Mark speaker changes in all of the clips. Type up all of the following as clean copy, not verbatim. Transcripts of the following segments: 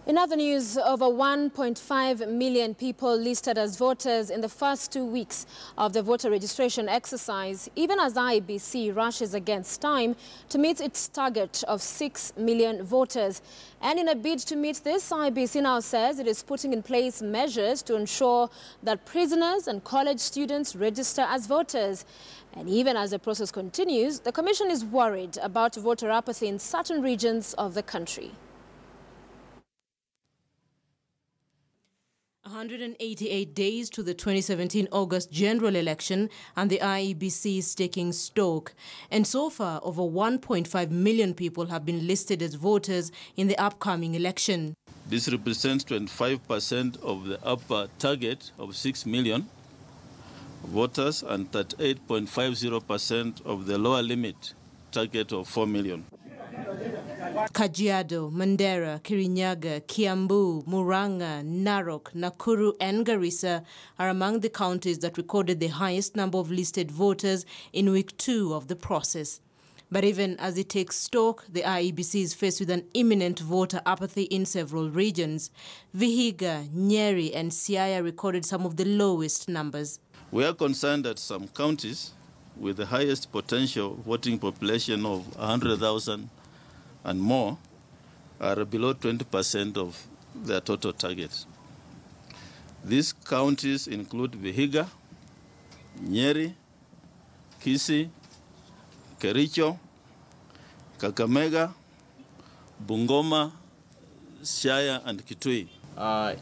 Speaker 1: In other news, over 1.5 million people listed as voters in the first 2 weeks of the voter registration exercise, even as IEBC rushes against time to meet its target of 6 million voters. And in a bid to meet this, IEBC now says it is putting in place measures to ensure that prisoners and college students register as voters. And even as the process continues, the Commission is worried about voter apathy in certain regions of the country.
Speaker 2: 188 days to the 2017 August general election, and the IEBC is taking stock. And so far, over 1.5 million people have been listed as voters in the upcoming election.
Speaker 3: This represents 25% of the upper target of 6 million voters and 38.50% of the lower limit target of 4 million.
Speaker 2: Kajiado, Mandera, Kirinyaga, Kiambu, Murang'a, Narok, Nakuru and Garissa are among the counties that recorded the highest number of listed voters in week 2 of the process. But even as it takes stock, the IEBC is faced with an imminent voter apathy in several regions. Vihiga, Nyeri and Siaya recorded some of the lowest numbers.
Speaker 3: We are concerned that some counties with the highest potential voting population of 100,000 and more are below 20% of their total target. These counties include Vihiga, Nyeri, Kisii, Kericho, Kakamega, Bungoma, Siaya and Kitui.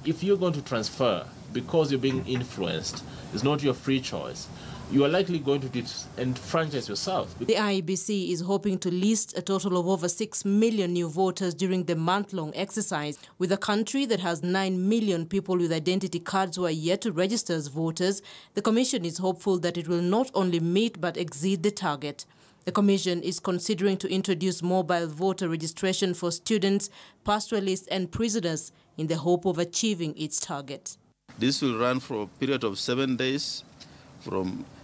Speaker 4: If you're going to transfer because you're being influenced, it's not your free choice, you are likely going to disenfranchise yourself.
Speaker 2: The IEBC is hoping to list a total of over 6 million new voters during the month-long exercise. With a country that has 9 million people with identity cards who are yet to register as voters, the Commission is hopeful that it will not only meet but exceed the target. The Commission is considering to introduce mobile voter registration for students, pastoralists and prisoners in the hope of achieving its target.
Speaker 3: This will run for a period of 7 days.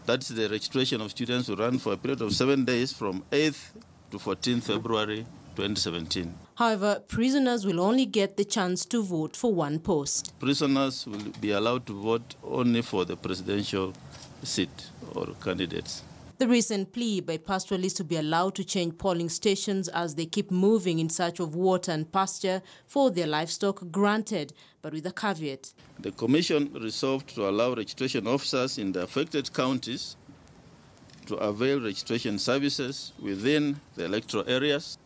Speaker 3: That's the registration of students will run for a period of 7 days from 8th to 14th February 2017.
Speaker 2: However, prisoners will only get the chance to vote for one post.
Speaker 3: Prisoners will be allowed to vote only for the presidential seat or candidates.
Speaker 2: The recent plea by pastoralists to be allowed to change polling stations as they keep moving in search of water and pasture for their livestock granted, but with a caveat.
Speaker 3: The Commission resolved to allow registration officers in the affected counties to avail registration services within the electoral areas.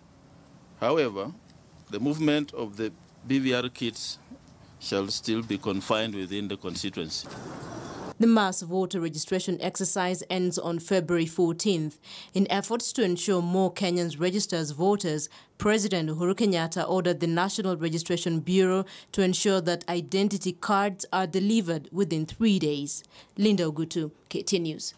Speaker 3: However, the movement of the BVR kits shall still be confined within the constituency.
Speaker 2: The mass voter registration exercise ends on February 14th. In efforts to ensure more Kenyans register as voters, President Uhuru Kenyatta ordered the National Registration Bureau to ensure that identity cards are delivered within 3 days. Linda Ogutu, KT News.